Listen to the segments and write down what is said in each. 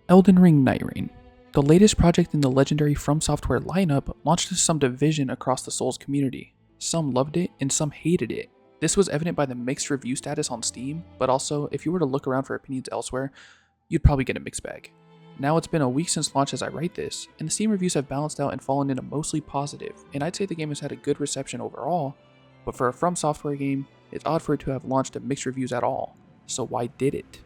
Elden Ring Nightraigne. The latest project in the legendary From Software lineup launched some division across the Souls community. Some loved it and some hated it. This was evident by the mixed review status on Steam, but also, if you were to look around for opinions elsewhere, you'd probably get a mixed bag. Now it's been a week since launch as I write this, and the Steam reviews have balanced out and fallen into mostly positive, and I'd say the game has had a good reception overall, but for a From Software game, it's odd for it to have launched to mixed reviews at all. So why did it?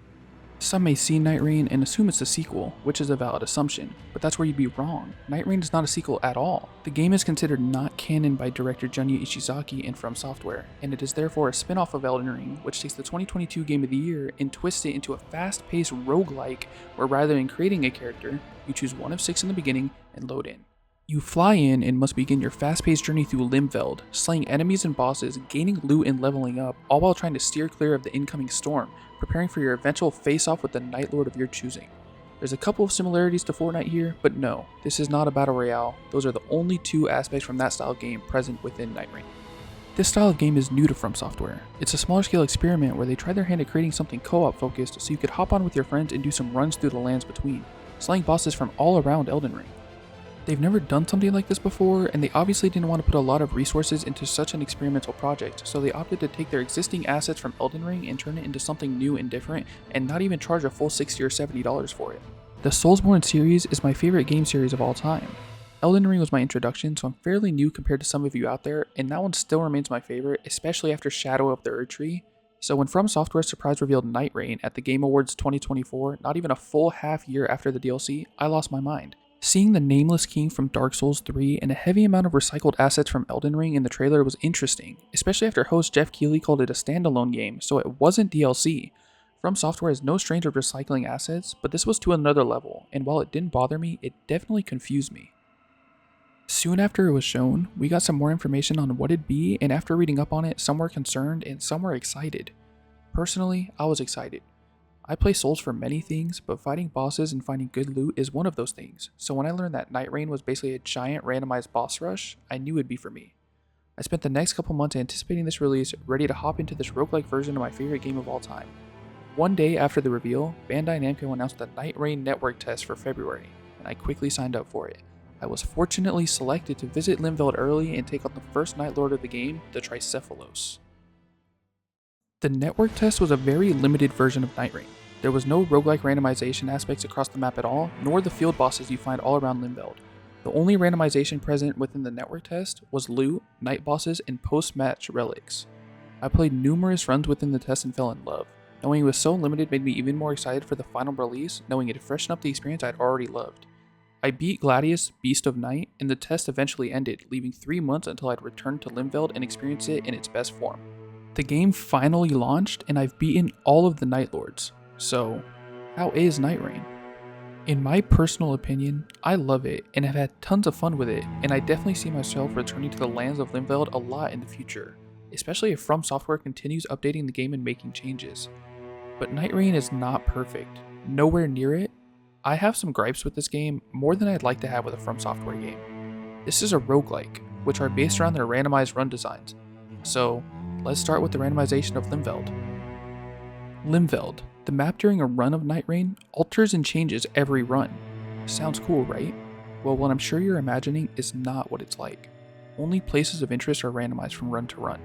Some may see Nightraigne and assume it's a sequel, which is a valid assumption, but that's where you'd be wrong. Nightraigne is not a sequel at all. The game is considered not canon by director Junya Ishizaki and From Software, and it is therefore a spin-off of Elden Ring, which takes the 2022 Game of the Year and twists it into a fast-paced roguelike, where rather than creating a character, you choose one of 6 in the beginning and load in. You fly in and must begin your fast-paced journey through Limveld, slaying enemies and bosses, gaining loot and leveling up, all while trying to steer clear of the incoming storm, preparing for your eventual face-off with the Night Lord of your choosing. There's a couple of similarities to Fortnite here, but no, this is not a battle royale. Those are the only 2 aspects from that style of game present within Nightraigne. This style of game is new to From Software. It's a smaller scale experiment where they tried their hand at creating something co-op focused so you could hop on with your friends and do some runs through the lands between, slaying bosses from all around Elden Ring. They've never done something like this before, and they obviously didn't want to put a lot of resources into such an experimental project, so they opted to take their existing assets from Elden Ring and turn it into something new and different, and not even charge a full $60 or $70 for it. The Soulsborne series is my favorite game series of all time. Elden Ring was my introduction, so I'm fairly new compared to some of you out there, and that one still remains my favorite, especially after Shadow of the Erdtree. So when From Software surprise revealed Nightraigne at the Game Awards 2024, not even a full half year after the DLC, I lost my mind. Seeing the Nameless King from Dark Souls 3 and a heavy amount of recycled assets from Elden Ring in the trailer was interesting, especially after host Jeff Keighley called it a standalone game, so it wasn't DLC. From Software is no stranger to recycling assets, but this was to another level, and while it didn't bother me, it definitely confused me. Soon after it was shown, we got some more information on what it'd be, and after reading up on it, some were concerned and some were excited. Personally, I was excited. I play Souls for many things, but fighting bosses and finding good loot is one of those things, so when I learned that Nightraigne was basically a giant randomized boss rush, I knew it'd be for me. I spent the next couple months anticipating this release, ready to hop into this roguelike version of my favorite game of all time. One day after the reveal, Bandai Namco announced the Nightraigne network test for February, and I quickly signed up for it. I was fortunately selected to visit Limveld early and take on the first Night Lord of the game, the Tricephalos. The network test was a very limited version of Nightraigne. There was no roguelike randomization aspects across the map at all, nor the field bosses you find all around Limveld. The only randomization present within the network test was loot, night bosses, and post-match relics. I played numerous runs within the test and fell in love. Knowing it was so limited made me even more excited for the final release, knowing it freshened up the experience I'd already loved. I beat Gladius, Beast of Night, and the test eventually ended, leaving 3 months until I'd returned to Limveld and experience it in its best form. The game finally launched, and I've beaten all of the Night Lords. So, how is Nightraigne? In my personal opinion, I love it and have had tons of fun with it, and I definitely see myself returning to the lands of Limveld a lot in the future, especially if From Software continues updating the game and making changes. But Nightraigne is not perfect, nowhere near it. I have some gripes with this game, more than I'd like to have with a From Software game. This is a roguelike, which are based around their randomized run designs. So, let's start with the randomization of Limveld. Limveld. The map during a run of Nightraigne alters and changes every run. Sounds cool, right? Well, what I'm sure you're imagining is not what it's like. Only places of interest are randomized from run to run.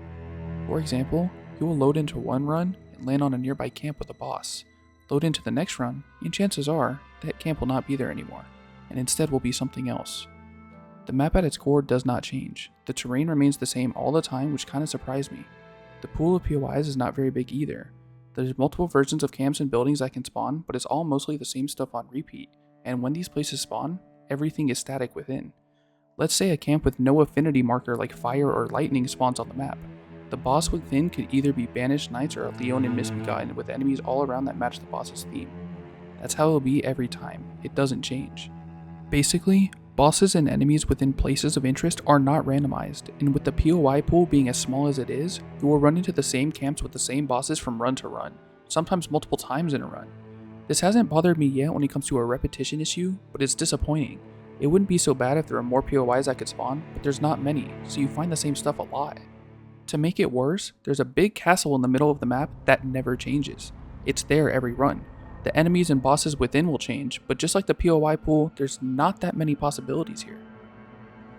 For example, you will load into one run and land on a nearby camp with a boss. Load into the next run, and chances are, that camp will not be there anymore, and instead will be something else. The map at its core does not change. The terrain remains the same all the time, which kinda surprised me. The pool of POIs is not very big either. There's multiple versions of camps and buildings I can spawn, but it's all mostly the same stuff on repeat, and when these places spawn, everything is static within. Let's say a camp with no affinity marker like fire or lightning spawns on the map. The boss within could either be Banished Knights or a Leonin Misbegotten with enemies all around that match the boss's theme. That's how it'll be every time, it doesn't change. Basically, bosses and enemies within places of interest are not randomized, and with the POI pool being as small as it is, you will run into the same camps with the same bosses from run to run, sometimes multiple times in a run. This hasn't bothered me yet when it comes to a repetition issue, but it's disappointing. It wouldn't be so bad if there were more POIs I could spawn, but there's not many, so you find the same stuff a lot. To make it worse, there's a big castle in the middle of the map that never changes. It's there every run. The enemies and bosses within will change, but just like the POI pool, there's not that many possibilities here.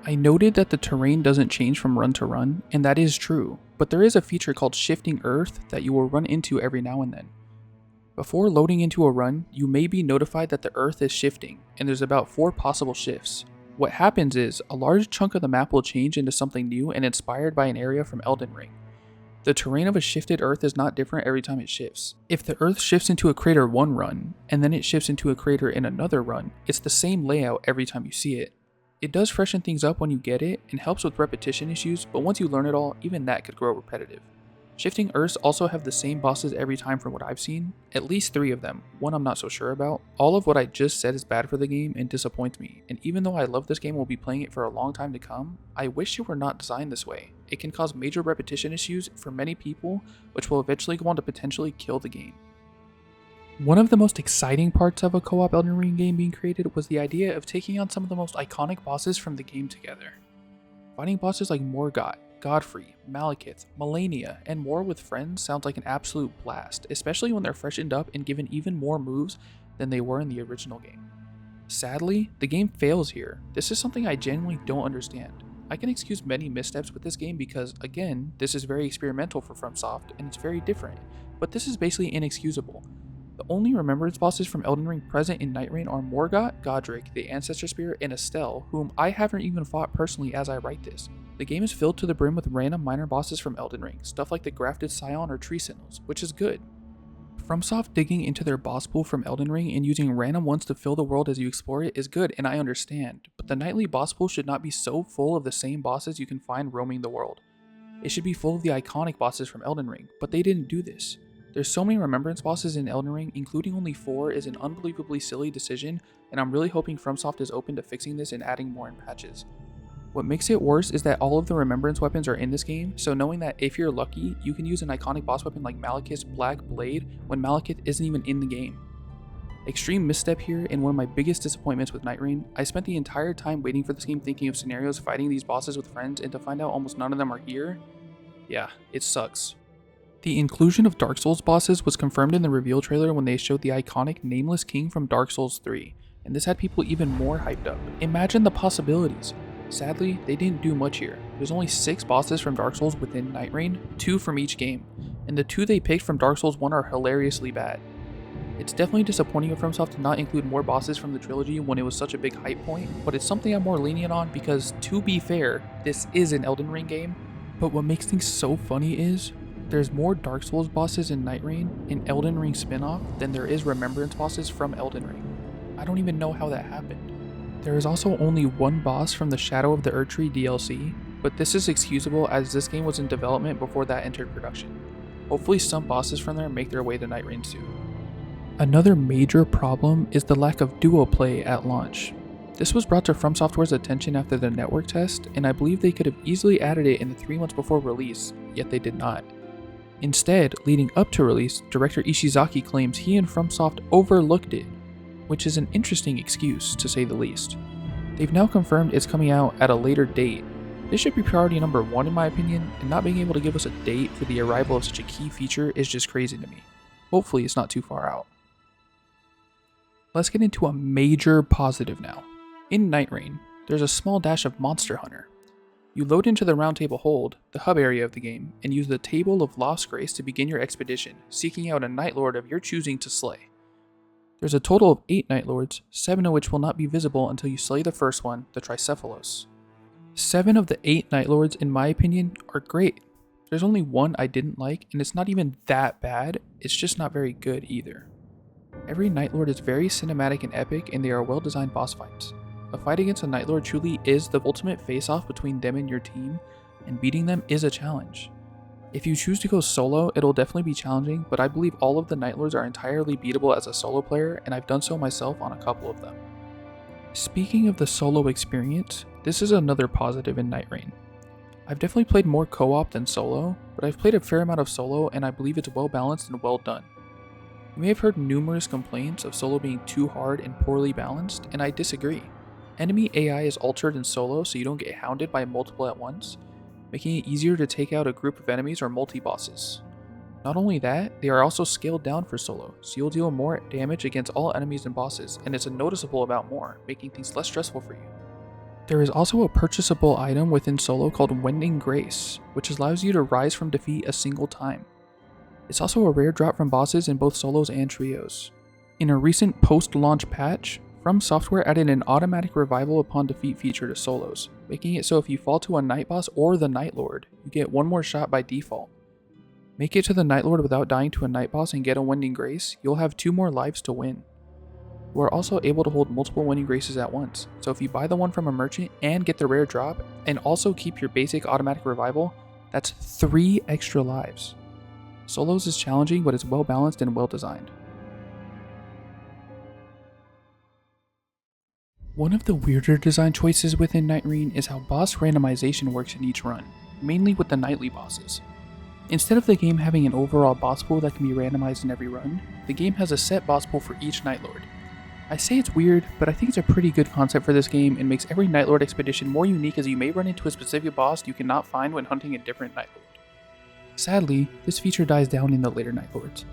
I noted that the terrain doesn't change from run to run, and that is true, but there is a feature called shifting earth that you will run into every now and then. Before loading into a run, you may be notified that the earth is shifting, and there's about 4 possible shifts. What happens is, a large chunk of the map will change into something new and inspired by an area from Elden Ring. The terrain of a shifted earth is not different every time it shifts. If the earth shifts into a crater one run, and then it shifts into a crater in another run, it's the same layout every time you see it. It does freshen things up when you get it, and helps with repetition issues, but once you learn it all, even that could grow repetitive. Shifting Earths also have the same bosses every time from what I've seen, at least 3 of them, one I'm not so sure about. All of what I just said is bad for the game and disappoints me, and even though I love this game and will be playing it for a long time to come, I wish it were not designed this way. It can cause major repetition issues for many people, which will eventually go on to potentially kill the game. One of the most exciting parts of a co-op Elden Ring game being created was the idea of taking on some of the most iconic bosses from the game together. Fighting bosses like Morgott, Godfrey, Malekith, Melania, and more with friends sounds like an absolute blast, especially when they're freshened up and given even more moves than they were in the original game. Sadly, the game fails here. This is something I genuinely don't understand. I can excuse many missteps with this game because, again, this is very experimental for FromSoft and it's very different, but this is basically inexcusable. The only remembrance bosses from Elden Ring present in Night Reign are Morgott, Godric, the Ancestor Spirit, and Estelle, whom I haven't even fought personally as I write this. The game is filled to the brim with random minor bosses from Elden Ring, stuff like the Grafted Scion or Tree Sentinels, which is good. FromSoft digging into their boss pool from Elden Ring and using random ones to fill the world as you explore it is good, and I understand, but the nightly boss pool should not be so full of the same bosses you can find roaming the world. It should be full of the iconic bosses from Elden Ring, but they didn't do this. There's so many remembrance bosses in Elden Ring, including only 4 is an unbelievably silly decision, and I'm really hoping FromSoft is open to fixing this and adding more in patches. What makes it worse is that all of the remembrance weapons are in this game, so knowing that if you're lucky, you can use an iconic boss weapon like Malekith's Black Blade when Malekith isn't even in the game. Extreme misstep here, and one of my biggest disappointments with Night Reign, I spent the entire time waiting for this game thinking of scenarios fighting these bosses with friends, and to find out almost none of them are here, yeah, it sucks. The inclusion of Dark Souls bosses was confirmed in the reveal trailer when they showed the iconic Nameless King from Dark Souls 3, and this had people even more hyped up. Imagine the possibilities. Sadly, they didn't do much here. There's only 6 bosses from Dark Souls within Night Reign, 2 from each game, and the 2 they picked from Dark Souls 1 are hilariously bad. It's definitely disappointing of FromSoft to not include more bosses from the trilogy when it was such a big hype point, but it's something I'm more lenient on because, to be fair, this is an Elden Ring game. But what makes things so funny is, there's more Dark Souls bosses in Night Reign, an Elden Ring spin-off, than there is Remembrance bosses from Elden Ring. I don't even know how that happened. There is also only 1 boss from the Shadow of the Erdtree DLC, but this is excusable as this game was in development before that entered production. Hopefully some bosses from there make their way to Night Reign soon. Another major problem is the lack of duo play at launch. This was brought to From Software's attention after the network test, and I believe they could have easily added it in the 3 months before release, yet they did not. Instead, leading up to release, director Ishizaki claims he and FromSoft overlooked it, which is an interesting excuse to say the least. They've now confirmed it's coming out at a later date. This should be priority number 1 in my opinion, and not being able to give us a date for the arrival of such a key feature is just crazy to me. Hopefully it's not too far out. Let's get into a major positive now. In Night Reign, there's a small dash of Monster Hunter. You load into the Round Table Hold, the hub area of the game, and use the Table of Lost Grace to begin your expedition, seeking out a Night Lord of your choosing to slay. There's a total of 8 Night Lords, 7 of which will not be visible until you slay the first one, the Tricephalos. 7 of the 8 Night Lords, in my opinion, are great. There's only 1 I didn't like, and it's not even that bad, it's just not very good either. Every Night Lord is very cinematic and epic, and they are well designed boss fights. A fight against a Night Lord truly is the ultimate face-off between them and your team, and beating them is a challenge. If you choose to go solo, it'll definitely be challenging, but I believe all of the Night Lords are entirely beatable as a solo player, and I've done so myself on a couple of them. Speaking of the solo experience, this is another positive in Night Reign. I've definitely played more co-op than solo, but I've played a fair amount of solo and I believe it's well balanced and well done. You may have heard numerous complaints of solo being too hard and poorly balanced, and I disagree. Enemy AI is altered in solo so you don't get hounded by multiple at once, making it easier to take out a group of enemies or multi-bosses. Not only that, they are also scaled down for solo, so you'll deal more damage against all enemies and bosses, and it's a noticeable amount more, making things less stressful for you. There is also a purchasable item within solo called Wending Grace, which allows you to rise from defeat a single time. It's also a rare drop from bosses in both solos and trios. In a recent post-launch patch, From Software added an automatic revival upon defeat feature to solos, making it so if you fall to a Night Boss or the Night Lord, you get one more shot by default. Make it to the Night Lord without dying to a Night Boss and get a Wending Grace, you'll have 2 more lives to win. You are also able to hold multiple Wending Graces at once, so if you buy the one from a merchant and get the rare drop, and also keep your basic automatic revival, that's 3 extra lives. Solos is challenging, but it's well balanced and well designed. One of the weirder design choices within Nightreen is how boss randomization works in each run, mainly with the nightly bosses. Instead of the game having an overall boss pool that can be randomized in every run, the game has a set boss pool for each Night Lord. I say it's weird, but I think it's a pretty good concept for this game and makes every Night Lord expedition more unique as you may run into a specific boss you cannot find when hunting a different Night Lord. Sadly, this feature dies down in the later Night Lords.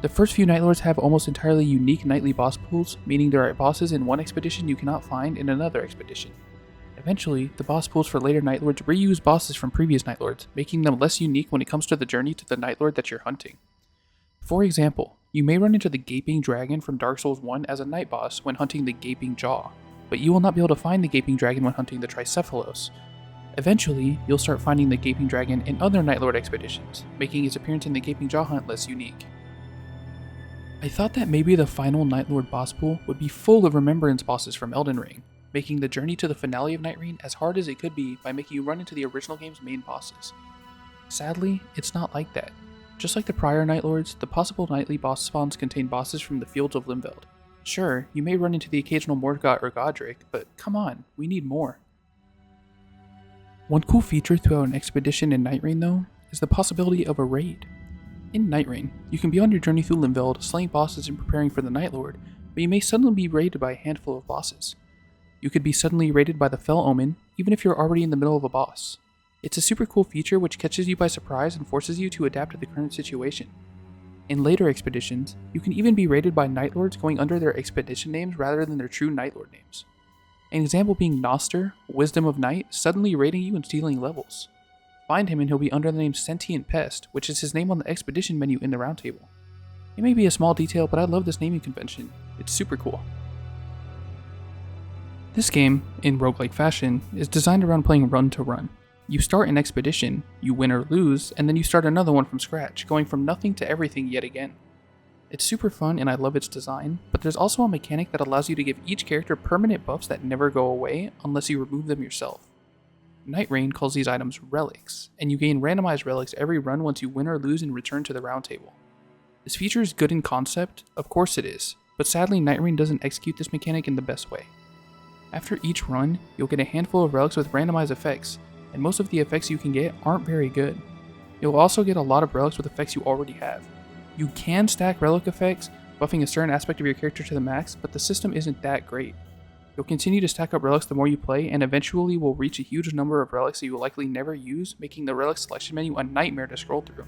The first few Night Lords have almost entirely unique nightly boss pools, meaning there are bosses in one expedition you cannot find in another expedition. Eventually, the boss pools for later Night Lords reuse bosses from previous Night Lords, making them less unique when it comes to the journey to the Night Lord that you're hunting. For example, you may run into the Gaping Dragon from Dark Souls 1 as a night boss when hunting the Gaping Jaw, but you will not be able to find the Gaping Dragon when hunting the Tricephalos. Eventually, you'll start finding the Gaping Dragon in other Night Lord expeditions, making its appearance in the Gaping Jaw hunt less unique. I thought that maybe the final Night Lord boss pool would be full of remembrance bosses from Elden Ring, making the journey to the finale of Nightreen as hard as it could be by making you run into the original game's main bosses. Sadly, it's not like that. Just like the prior Night Lords, the possible nightly boss spawns contain bosses from the fields of Limveld. Sure, you may run into the occasional Morgott or Godric, but come on, we need more. One cool feature throughout an expedition in Nightreen though, is the possibility of a raid. In Nightreen, you can be on your journey through Limveld, slaying bosses and preparing for the Night Lord, but you may suddenly be raided by a handful of bosses. You could be suddenly raided by the Fell Omen, even if you're already in the middle of a boss. It's a super cool feature which catches you by surprise and forces you to adapt to the current situation. In later expeditions, you can even be raided by Night Lords going under their expedition names rather than their true Night Lord names. An example being Noster, Wisdom of Night, suddenly raiding you and stealing levels. Find him and he'll be under the name Sentient Pest, which is his name on the expedition menu in the roundtable. It may be a small detail, but I love this naming convention. It's super cool. This game, in roguelike fashion, is designed around playing run to run. You start an expedition, you win or lose, and then you start another one from scratch, going from nothing to everything yet again. It's super fun and I love its design, but there's also a mechanic that allows you to give each character permanent buffs that never go away unless you remove them yourself. Nightrain calls these items relics, and you gain randomized relics every run once you win or lose and return to the roundtable. This feature is good in concept, of course it is, but sadly Nightrain doesn't execute this mechanic in the best way. After each run, you'll get a handful of relics with randomized effects, and most of the effects you can get aren't very good. You'll also get a lot of relics with effects you already have. You can stack relic effects, buffing a certain aspect of your character to the max, but the system isn't that great. You'll continue to stack up relics the more you play, and eventually will reach a huge number of relics that you will likely never use, making the relic selection menu a nightmare to scroll through.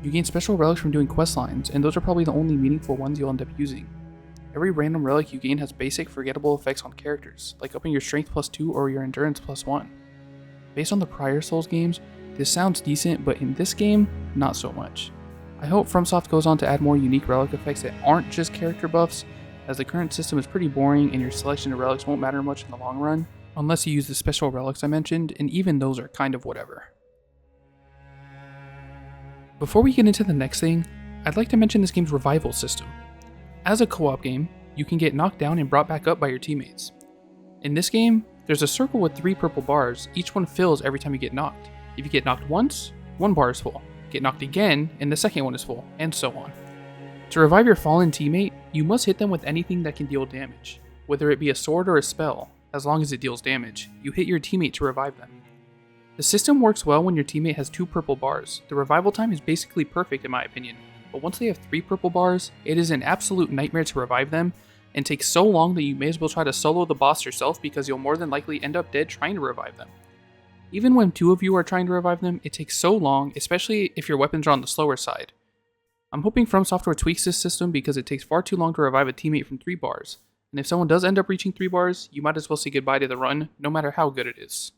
You gain special relics from doing quest lines, and those are probably the only meaningful ones you'll end up using. Every random relic you gain has basic forgettable effects on characters, like upping your strength +2 or your endurance +1. Based on the prior Souls games, this sounds decent, but in this game, not so much. I hope FromSoft goes on to add more unique relic effects that aren't just character buffs, as the current system is pretty boring and your selection of relics won't matter much in the long run, unless you use the special relics I mentioned, and even those are kind of whatever. Before we get into the next thing, I'd like to mention this game's revival system. As a co-op game, you can get knocked down and brought back up by your teammates. In this game, there's a circle with 3 purple bars, each one fills every time you get knocked. If you get knocked once, 1 bar is full. Get knocked again, and the second one is full, and so on. To revive your fallen teammate, you must hit them with anything that can deal damage. Whether it be a sword or a spell, as long as it deals damage, you hit your teammate to revive them. The system works well when your teammate has 2 purple bars. The revival time is basically perfect in my opinion, but once they have 3 purple bars, it is an absolute nightmare to revive them, and takes so long that you may as well try to solo the boss yourself because you'll more than likely end up dead trying to revive them. Even when 2 of you are trying to revive them, it takes so long, especially if your weapons are on the slower side. I'm hoping From Software tweaks this system because it takes far too long to revive a teammate from 3 bars, and if someone does end up reaching 3 bars, you might as well say goodbye to the run, no matter how good it is.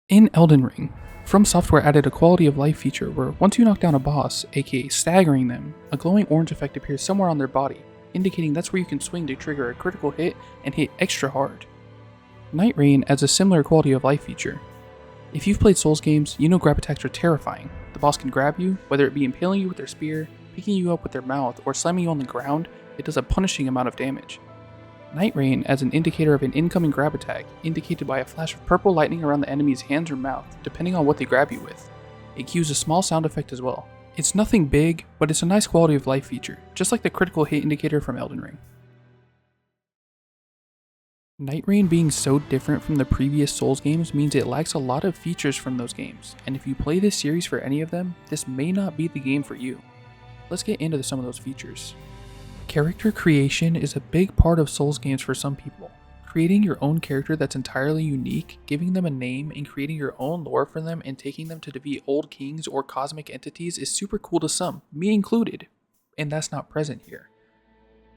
In Elden Ring, From Software added a quality of life feature where once you knock down a boss, aka staggering them, a glowing orange effect appears somewhere on their body, indicating that's where you can swing to trigger a critical hit and hit extra hard. NightReign adds a similar quality of life feature. If you've played Souls games, you know grab attacks are terrifying. The boss can grab you, whether it be impaling you with their spear, picking you up with their mouth, or slamming you on the ground, it does a punishing amount of damage. NightReign adds an indicator of an incoming grab attack, indicated by a flash of purple lightning around the enemy's hands or mouth, depending on what they grab you with. It cues a small sound effect as well. It's nothing big, but it's a nice quality of life feature, just like the critical hit indicator from Elden Ring. NightReign being so different from the previous Souls games means it lacks a lot of features from those games, and if you play this series for any of them, this may not be the game for you. Let's get into some of those features. Character creation is a big part of Souls games for some people. Creating your own character that's entirely unique, giving them a name, and creating your own lore for them and taking them to defeat old kings or cosmic entities is super cool to some, me included, and that's not present here.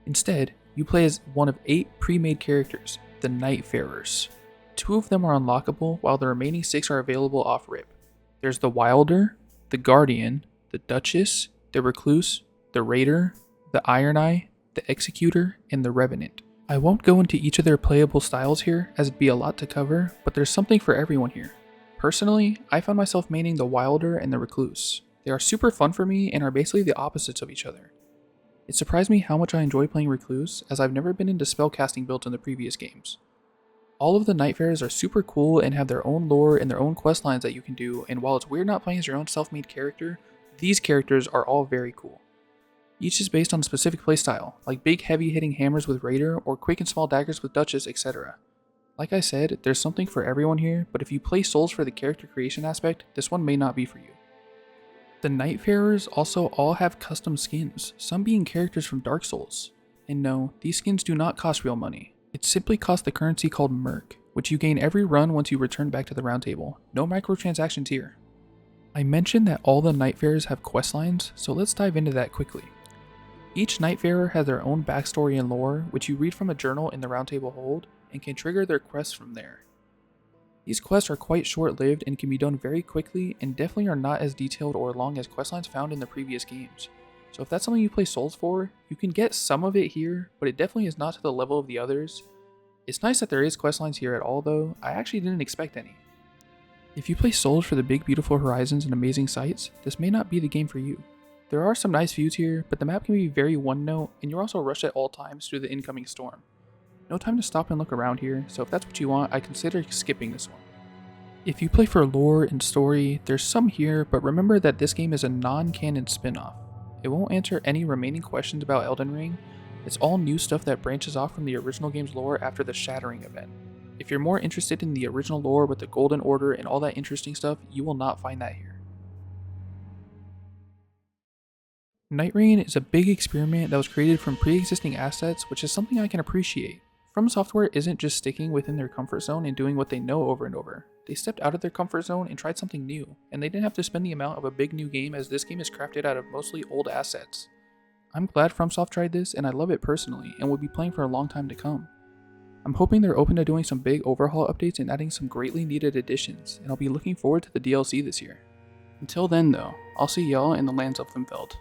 Instead, you play as one of 8 pre-made characters, the Nightfarers. 2 of them are unlockable while the remaining 6 are available off-rip. There's the Wilder, the Guardian, the Duchess, the Recluse, the Raider, the Iron Eye, the Executor, and the Revenant. I won't go into each of their playable styles here as it'd be a lot to cover, but there's something for everyone here. Personally, I found myself maining the Wilder and the Recluse. They are super fun for me and are basically the opposites of each other. It surprised me how much I enjoy playing Recluse, as I've never been into spellcasting builds in the previous games. All of the Nightfarers are super cool and have their own lore and their own quest lines that you can do, and while it's weird not playing as your own self-made character, these characters are all very cool. Each is based on a specific playstyle, like big heavy hitting hammers with Raider or quick and small daggers with Duchess, etc. Like I said, there's something for everyone here, but if you play Souls for the character creation aspect, this one may not be for you. The Nightfarers also all have custom skins, some being characters from Dark Souls. And no, these skins do not cost real money. It simply costs the currency called Merc, which you gain every run once you return back to the round table. No microtransactions here. I mentioned that all the Nightfarers have quest lines, so let's dive into that quickly. Each Nightfarer has their own backstory and lore, which you read from a journal in the Round Table Hold, and can trigger their quests from there. These quests are quite short-lived and can be done very quickly, and definitely are not as detailed or long as questlines found in the previous games. So if that's something you play Souls for, you can get some of it here, but it definitely is not to the level of the others. It's nice that there is questlines here at all though, I actually didn't expect any. If you play Souls for the big beautiful horizons and amazing sights, this may not be the game for you. There are some nice views here, but the map can be very one-note, and you're also rushed at all times through the incoming storm. No time to stop and look around here, so if that's what you want, I consider skipping this one. If you play for lore and story, there's some here, but remember that this game is a non-canon spin-off. It won't answer any remaining questions about Elden Ring. It's all new stuff that branches off from the original game's lore after the Shattering event. If you're more interested in the original lore with the Golden Order and all that interesting stuff, you will not find that here. NightReign is a big experiment that was created from pre-existing assets, which is something I can appreciate. From Software isn't just sticking within their comfort zone and doing what they know over and over. They stepped out of their comfort zone and tried something new, and they didn't have to spend the amount of a big new game as this game is crafted out of mostly old assets. I'm glad FromSoft tried this, and I love it personally, and will be playing for a long time to come. I'm hoping they're open to doing some big overhaul updates and adding some greatly needed additions, and I'll be looking forward to the DLC this year. Until then though, I'll see y'all in the lands of Limfeld.